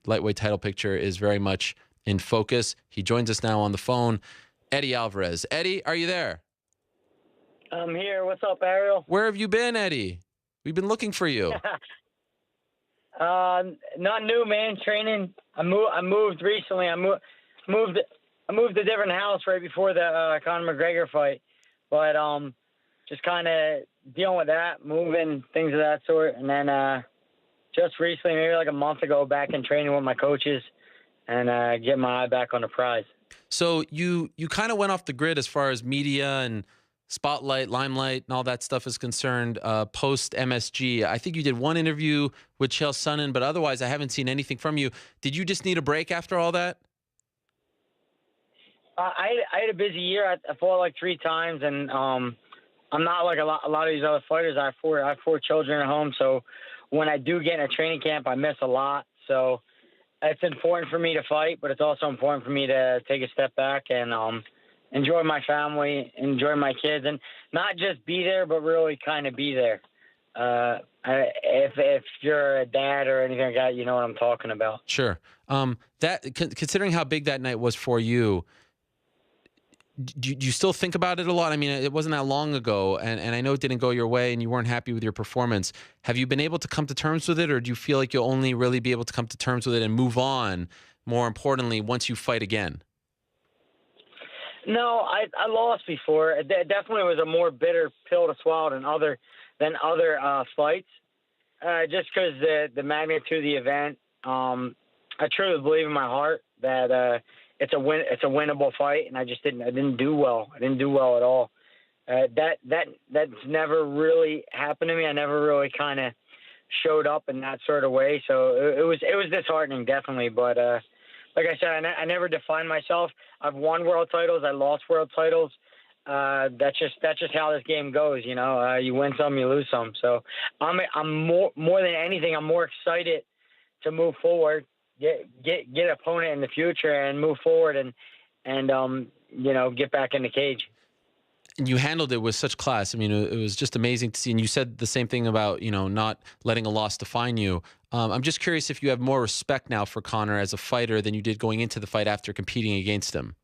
lightweight title picture is very much in focus. He joins us now on the phone. Eddie Alvarez. Eddie, are you there? I'm here. What's up, Ariel? Where have you been, Eddie? We've been looking for you. Not new, man. Training. I moved recently. Moved. I moved a different house right before the Conor McGregor fight, but just kind of dealing with that, moving things of that sort, and then just recently, maybe like a month ago, back in training with my coaches, and get my eye back on the prize. So you kind of went off the grid as far as media and spotlight, limelight, and all that stuff is concerned. Post MSG, I think you did one interview with Chael Sonnen, but otherwise, I haven't seen anything from you. Did you just need a break after all that? I had a busy year. I fought like 3 times, and I'm not like a lot of these other fighters. I have 4 children at home, so when I do get in a training camp, I miss a lot. So it's important for me to fight, but it's also important for me to take a step back and enjoy my family, enjoy my kids, and not just be there, but really kind of be there. If you're a dad or anything like that, you know what I'm talking about. Sure. Considering how big that night was for you, do you still think about it a lot? I mean, it wasn't that long ago, and I know it didn't go your way and you weren't happy with your performance. Have you been able to come to terms with it, or do you feel like you'll only really be able to come to terms with it and move on, more importantly, once you fight again? No, I lost before. It definitely was a more bitter pill to swallow than other fights, just because the magnitude of the event. I truly believe in my heart that it's a winnable fight, and I didn't do well. I didn't do well at all. That's never really happened to me. I never really kind of showed up in that sort of way. So it was disheartening, definitely. But like I said, I never defined myself. I've won world titles. I lost world titles. That's just how this game goes. You know, you win some, you lose some. So I'm more than anything, I'm more excited to move forward, get an opponent in the future, and move forward, and get back in the cage. And you handled it with such class. I mean, it was just amazing to see. And you said the same thing about, not letting a loss define you. I'm just curious if you have more respect now for Conor as a fighter than you did going into the fight after competing against him.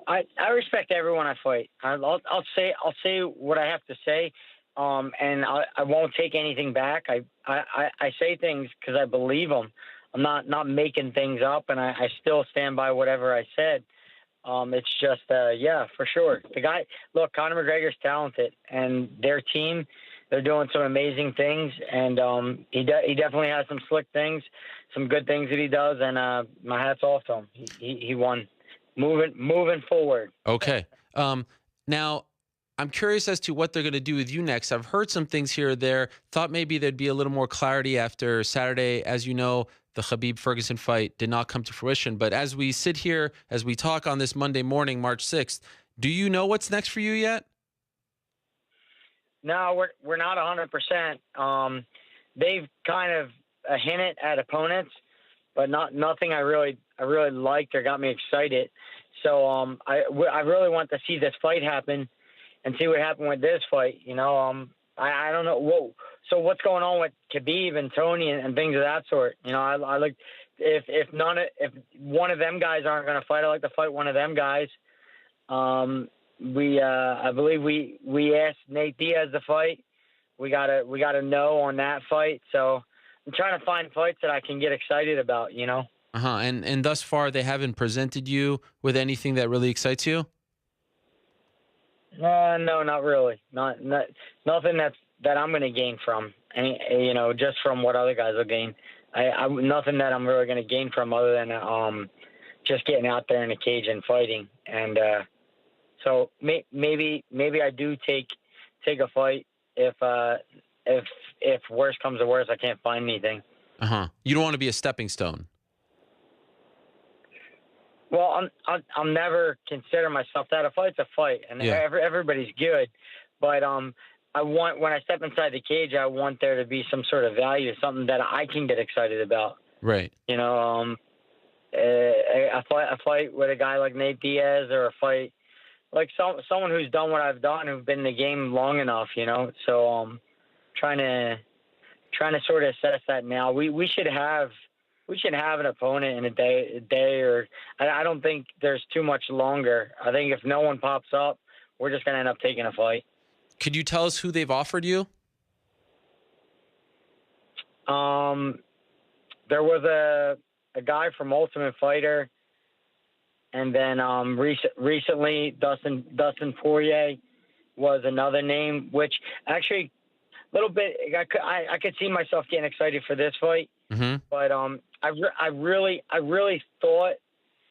I respect everyone I fight. I'll say what I have to say, and I won't take anything back. I say things because I believe them. I'm not making things up, and I still stand by whatever I said. It's just, yeah, for sure. Look, Conor McGregor's talented, and their team, they're doing some amazing things, and he definitely has some slick things, some good things that he does, and my hat's off to him. He won. Moving forward. Okay. Now, I'm curious as to what they're going to do with you next. I've heard some things here or there. Thought maybe there'd be a little more clarity after Saturday. As you know, the Khabib-Ferguson fight did not come to fruition. But as we sit here, as we talk on this Monday morning, March 6th, do you know what's next for you yet? No, we're not 100%. They've kind of hinted at opponents, but nothing I really liked or got me excited. So I really want to see this fight happen and see what happened with this fight. I don't know. Whoa. So what's going on with Khabib and Tony and things of that sort? I like if one of them guys aren't going to fight, I like to fight one of them guys. I believe we asked Nate Diaz to fight. We got a no on that fight. So I'm trying to find fights that I can get excited about. And thus far, they haven't presented you with anything that really excites you? No, not really. Nothing that I'm going to gain from. Just from what other guys will gain. Nothing that I'm really going to gain from other than just getting out there in the cage and fighting. And so maybe I do take a fight if worse comes to worse, I can't find anything. You don't want to be a stepping stone. Well, I'm never consider myself that. A fight's a fight, and everybody's good. But I want, when I step inside the cage, I want there to be some sort of value, something that I can get excited about. Right. A fight with a guy like Nate Diaz, or a fight like someone who's done what I've done, who've been in the game long enough. So trying trying to sort of assess that now. We should have an opponent in a day, or I don't think there's too much longer. I think if no one pops up, we're just gonna end up taking a fight. Could you tell us who they've offered you? There was a guy from Ultimate Fighter, and then recently Dustin Poirier was another name, which actually a little bit I could see myself getting excited for this fight. Mm-hmm. But I really thought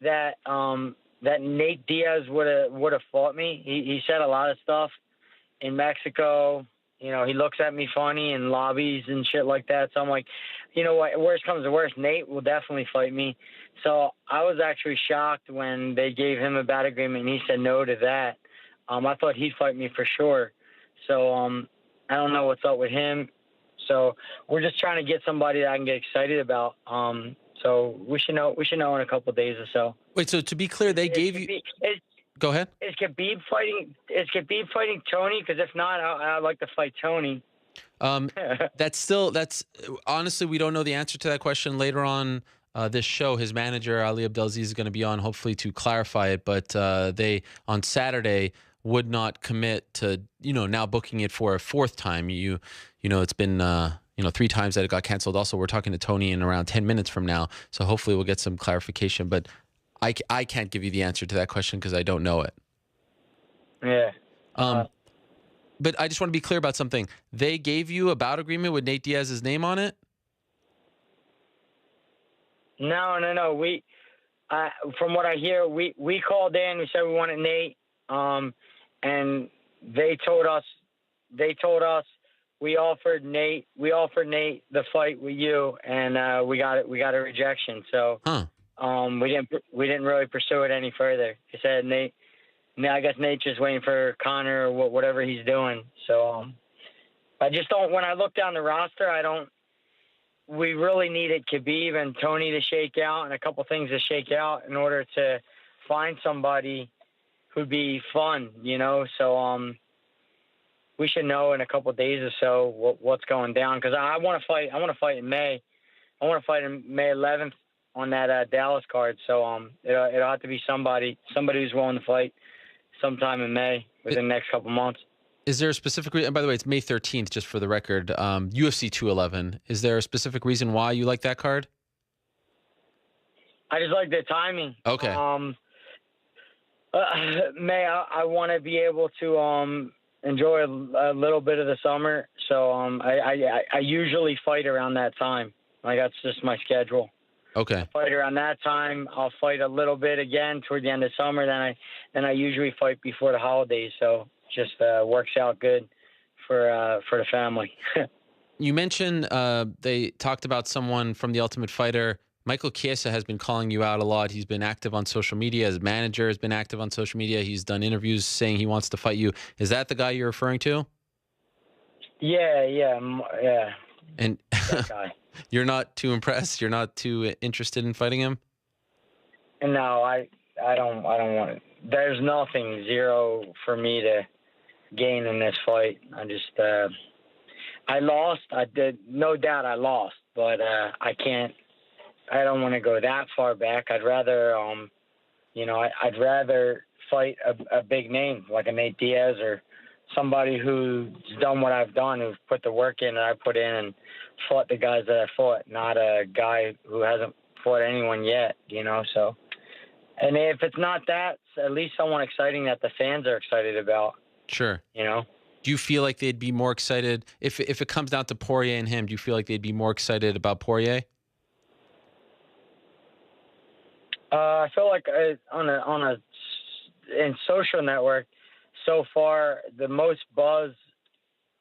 that that Nate Diaz would have fought me. He said a lot of stuff in Mexico. You know, he looks at me funny in lobbies and shit like that. So I'm like, you know what? Worst comes to worst, Nate will definitely fight me. So I was actually shocked when they gave him a bad agreement and he said no to that. I thought he'd fight me for sure. So I don't know what's up with him. So we're just trying to get somebody that I can get excited about. So we should know in a couple of days or so. Wait, so to be clear, they gave you. Go ahead. Is Khabib fighting Tony? Because if not, I'd like to fight Tony. That's honestly, we don't know the answer to that question. Later on this show, his manager Ali Abdelaziz is going to be on, hopefully to clarify it. But they on Saturday would not commit to now booking it for a fourth time. It's been 3 times that it got canceled. Also, we're talking to Tony in around 10 minutes from now, so hopefully we'll get some clarification. But I can't give you the answer to that question because I don't know it. Yeah. But I just want to be clear about something. They gave you a bout agreement with Nate Diaz's name on it? No. From what I hear, we called in. We said we wanted Nate, and they told us we offered Nate the fight with you, and we got a rejection. So. Huh. We didn't really pursue it any further. He said Nate. I guess Nate's just waiting for Connor or whatever he's doing. So I just don't. When I look down the roster, we really needed Khabib and Tony to shake out and a couple things to shake out in order to find somebody who'd be fun. So we should know in a couple of days or so what's going down, because I want to fight. I want to fight in May. I want to fight in May 11th. On that Dallas card, so it'll have to be somebody who's willing to fight sometime in May within the next couple months. Is there a specific reason? And by the way, it's May 13th, just for the record. UFC 211. Is there a specific reason why you like that card? I just like the timing. Okay. May I want to be able to enjoy a little bit of the summer, so I usually fight around that time. Like that's just my schedule. Okay. I'll fight around that time. I'll fight a little bit again toward the end of summer. Then I usually fight before the holidays. So just works out good for the family. You mentioned they talked about someone from the Ultimate Fighter. Michael Chiesa has been calling you out a lot. He's been active on social media. His manager has been active on social media. He's done interviews saying he wants to fight you. Is that the guy you're referring to? Yeah. And that guy. You're not too impressed? You're not too interested in fighting him? No, I don't want it. There's nothing, zero for me to gain in this fight. I just I lost. I did, no doubt I lost, but I don't want to go that far back. I'd rather I'd rather fight a big name like a Nate Diaz or somebody who's done what I've done, who's put the work in that I put in and fought the guys that I fought, not a guy who hasn't fought anyone yet, so. And if it's not that, at least someone exciting that the fans are excited about. Sure. Do you feel like they'd be more excited if it comes down to Poirier and him? Do you feel like they'd be more excited about Poirier? I feel like in social network, so far, the most buzz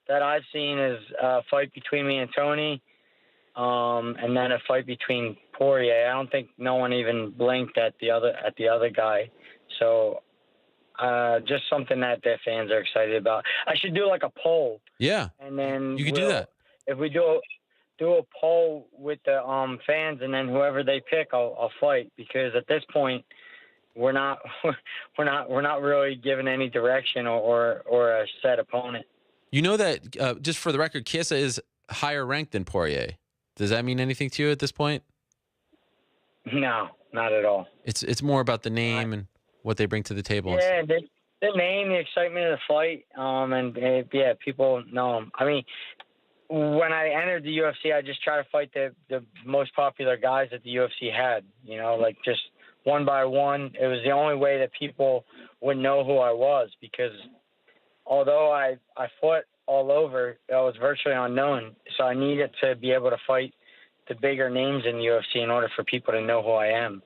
that I've seen is a fight between me and Tony, and then a fight between Poirier. I don't think no one even blinked at the other guy. So just something that their fans are excited about. I should do like a poll. Yeah. And then you could do that. If we do a poll with the fans, and then whoever they pick, I'll fight, because at this point we're not really given any direction or a set opponent. You know that just for the record, Chiesa is higher ranked than Poirier. Does that mean anything to you at this point? No, not at all. It's more about the Uh, name and what they bring to the table. And stuff. yeah, the name, the excitement of the fight, yeah, people know him. I mean, when I entered the UFC, I just tried to fight the most popular guys that the UFC had. You know, like just one by one. It was the only way that people would know who I was, because although I fought all over, I was virtually unknown. So I needed to be able to fight the bigger names in the UFC in order for people to know who I am.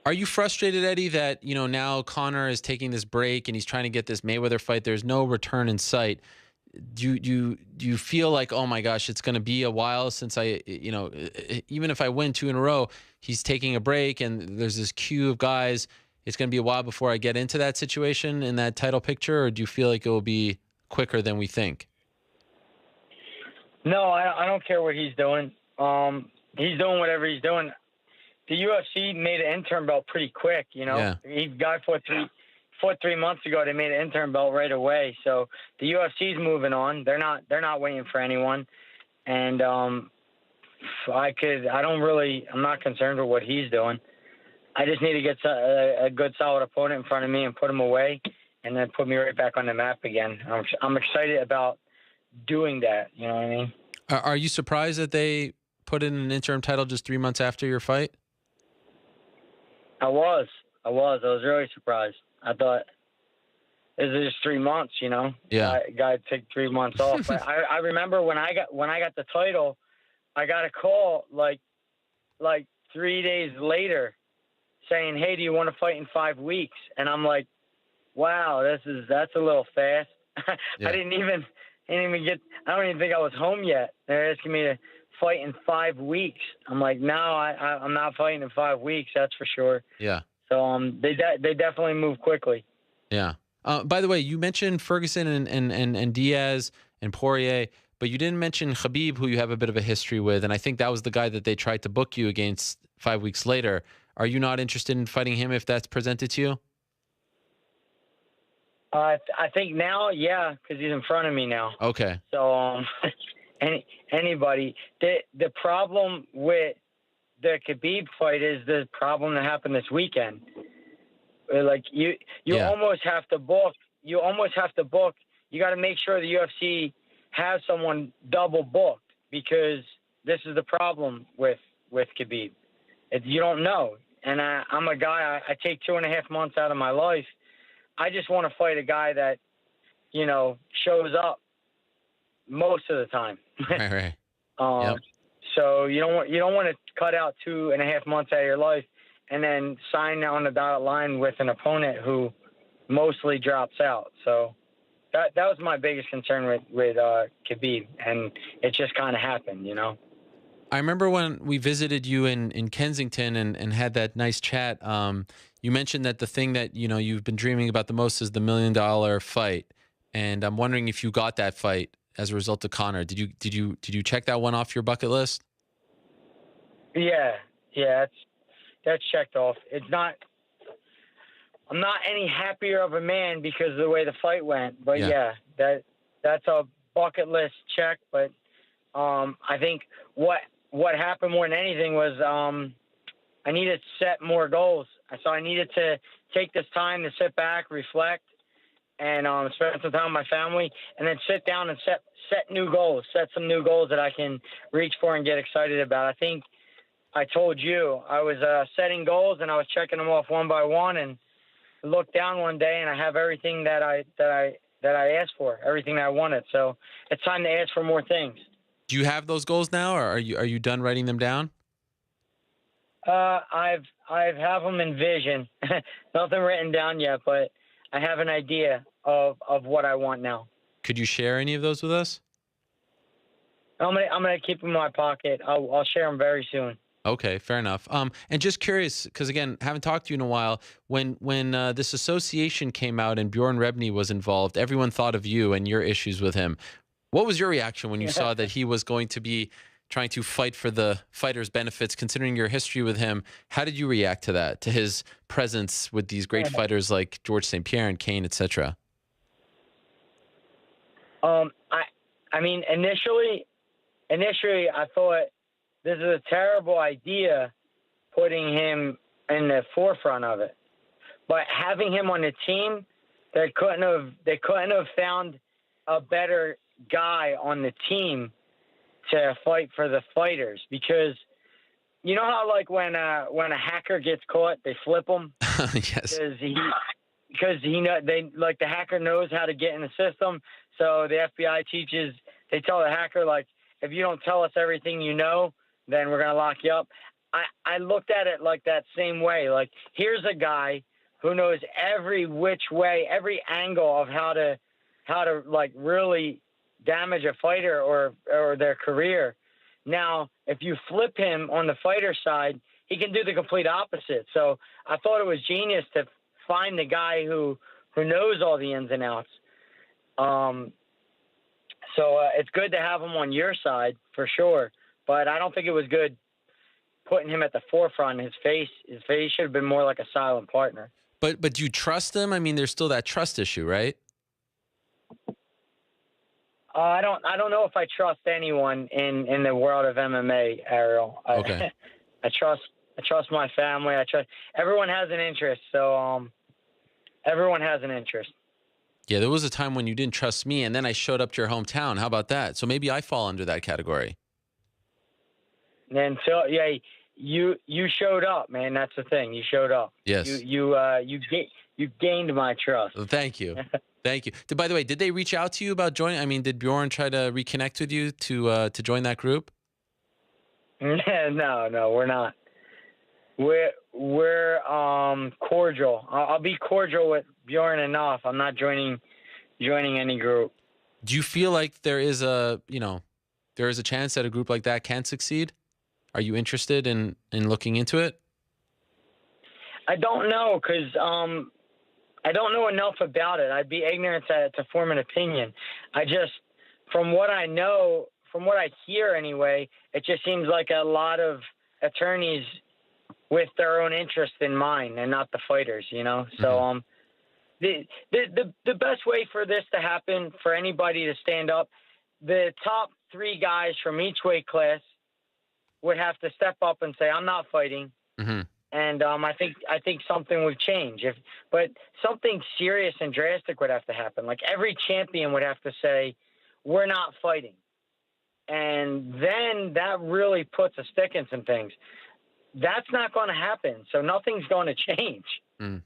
Are you frustrated, Eddie, that now Conor is taking this break and he's trying to get this Mayweather fight? There's no return in sight. Do you feel like, oh my gosh, it's going to be a while since even if I win 2 in a row, he's taking a break and there's this queue of guys. It's going to be a while before I get into that situation in that title picture, or do you feel like it will be quicker than we think? No, I don't care what he's doing. He's doing whatever he's doing. The UFC made an interim belt pretty quick, Yeah. Guy fought 3 months ago. They made an interim belt right away. So the UFC's moving on. They're not waiting for anyone. And I'm not concerned with what he's doing. I just need to get a good solid opponent in front of me and put him away, and then put me right back on the map again. I'm excited about doing that. You know what I mean? Are you surprised that they put in an interim title just 3 months after your fight? I was really surprised. I thought it was just 3 months, Yeah. Guy take 3 months off. But I remember when I got the title, I got a call like 3 days later saying, "Hey, do you want to fight in 5 weeks?" And I'm like, "Wow, that's a little fast." Yeah. I don't even think I was home yet. They're asking me to fight in 5 weeks. I'm like, no, I'm not fighting in 5 weeks. That's for sure. Yeah. So they definitely move quickly. Yeah. By the way, you mentioned Ferguson and Diaz and Poirier, but you didn't mention Khabib, who you have a bit of a history with, and I think that was the guy that they tried to book you against 5 weeks later. Are you not interested in fighting him if that's presented to you? I think now, yeah, because he's in front of me now. Okay. So anybody. The problem with the Khabib fight is the problem that happened this weekend. Like you Yeah. almost have to book. You got to make sure the UFC has someone double booked, because this is the problem with Khabib. You don't know. And I'm a guy. I take 2.5 months out of my life. I just want to fight a guy that, shows up most of the time. Right. Yep. So you don't want to cut out 2.5 months out of your life and then sign on the dotted line with an opponent who mostly drops out. So that was my biggest concern with Khabib, and it just kind of happened, I remember when we visited you in Kensington and had that nice chat. You mentioned that the thing that you've been dreaming about the most is the $1 million fight, and I'm wondering if you got that fight as a result of Conor. Did you check that one off your bucket list? Yeah, that's checked off. I'm not any happier of a man because of the way the fight went, but yeah that's a bucket list check. But I think what happened more than anything was I needed to set more goals. So I needed to take this time to sit back, reflect, and spend some time with my family, and then sit down and set new goals, set some new goals that I can reach for and get excited about. I think I told you I was setting goals, and I was checking them off one by one, and looked down one day and I have everything that I asked for, everything that I wanted. So it's time to ask for more things. Do you have those goals now, or are you done writing them down? I have them in vision, nothing written down yet, but I have an idea of what I want now. Could you share any of those with us? I'm gonna keep them in my pocket. I'll share them very soon. Okay, fair enough. And just curious, because again, haven't talked to you in a while. When this association came out and Bjorn Rebney was involved, everyone thought of you and your issues with him. What was your reaction when you saw that he was going to be trying to fight for the fighters' benefits, considering your history with him? How did you react to that, to his presence with these great fighters like George St. Pierre and Kane, etc.? I mean, initially initially I thought this is a terrible idea, putting him in the forefront of it. But having him on the team, they couldn't have found a better guy on the team to fight for the fighters, because you know how like when a hacker gets caught, they flip him Yes. because the hacker knows how to get in the system. So the FBI they tell the hacker, like, if you don't tell us everything you know, then we're gonna lock you up. I looked at it like that same way. Like, here's a guy who knows every which way, every angle of how to like really damage a fighter or their career. Now, if you flip him on the fighter side, he can do the complete opposite. So I thought it was genius to find the guy who knows all the ins and outs. So it's good to have him on your side for sure, but I don't think it was good putting him at the forefront. His face should have been more like a silent partner. But do you trust them? I mean, there's still that trust issue, right? I don't know if I trust anyone in the world of MMA, Ariel. Okay. I trust my family. Everyone has an interest. So everyone has an interest. Yeah, there was a time when you didn't trust me, and then I showed up to your hometown. How about that? So maybe I fall under that category. And so yeah, you showed up, man. That's the thing. You showed up. Yes. You gained my trust. Well, thank you. Thank you. By the way, did they reach out to you about joining? I mean, did Bjorn try to reconnect with you to join that group? No, we're not. We're cordial. I'll be cordial with Bjorn enough. I'm not joining any group. Do you feel like there is a chance that a group like that can succeed? Are you interested in looking into it? I don't know, because I don't know enough about it. I'd be ignorant to form an opinion. From what I know, from what I hear anyway, it just seems like a lot of attorneys with their own interest in mind and not the fighters, you know? So the best way for this to happen, for anybody to stand up, the top 3 guys from each weight class would have to step up and say, I'm not fighting. Mm-hmm. And I think something would change. But something serious and drastic would have to happen. Like, every champion would have to say, we're not fighting. And then that really puts a stick in some things. That's not going to happen. So nothing's going to change. Mm.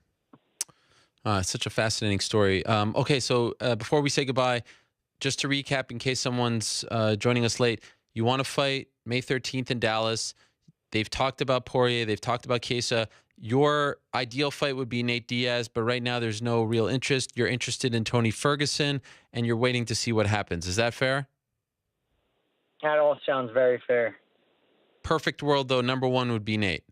Such a fascinating story. Okay, so before we say goodbye, just to recap, in case someone's joining us late, you want to fight May 13th in Dallas. They've talked about Poirier. They've talked about Chiesa. Your ideal fight would be Nate Diaz, but right now there's no real interest. You're interested in Tony Ferguson, and you're waiting to see what happens. Is that fair? That all sounds very fair. Perfect world, though, number 1 would be Nate.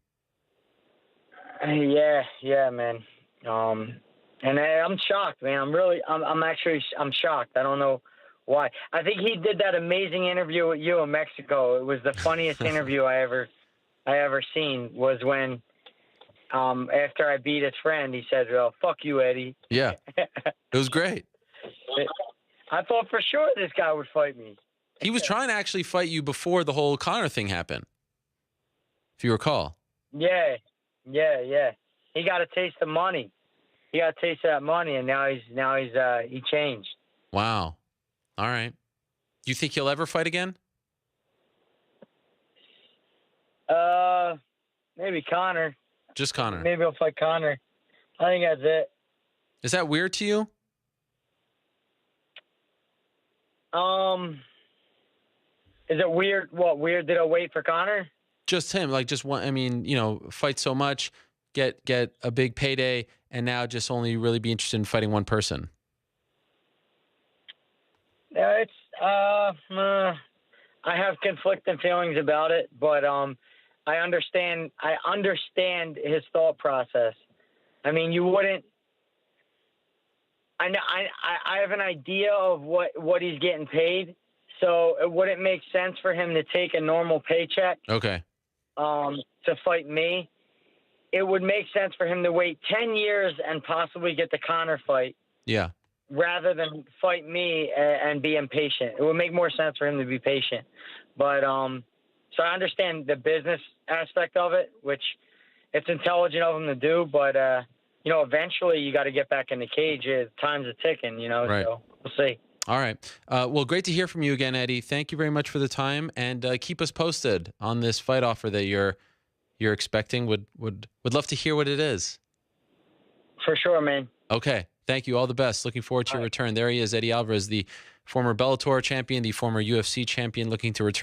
Yeah, man. And I'm shocked, man. I'm shocked. I don't know why. I think he did that amazing interview with you in Mexico. It was the funniest interview I ever seen, was when after I beat his friend, he said, "Well, fuck you, Eddie." Yeah. It was great. I thought for sure this guy would fight me. He was trying to actually fight you before the whole Conor thing happened, if you recall. Yeah. He got a taste of money. He got a taste of that money, and now he changed. Wow. All right. Do you think he'll ever fight again? Maybe Conor. Just Conor. Maybe he'll fight Conor. I think that's it. Is that weird to you? Is it weird? What, weird that I'll wait for Conor? Just him, like, just one. I mean, fight so much, get a big payday, and now just only really be interested in fighting one person. Yeah, it's I have conflicting feelings about it, but I understand his thought process. I mean, you wouldn't. I have an idea of what he's getting paid, so it wouldn't make sense for him to take a normal paycheck. Okay. To fight me. It would make sense for him to wait 10 years and possibly get the Conor fight. Yeah. rather than fight me and be impatient. It would make more sense for him to be patient. But so I understand the business aspect of it, which it's intelligent of him to do. But you know, eventually you got to get back in the cage. Time's a ticking, you know. Right. So we'll see. All right. Well, great to hear from you again, Eddie. Thank you very much for the time, and keep us posted on this fight offer that you're expecting. Would love to hear what it is. For sure, man. Okay. Thank you. All the best. Looking forward to your return. There he is, Eddie Alvarez, the former Bellator champion, the former UFC champion, looking to return.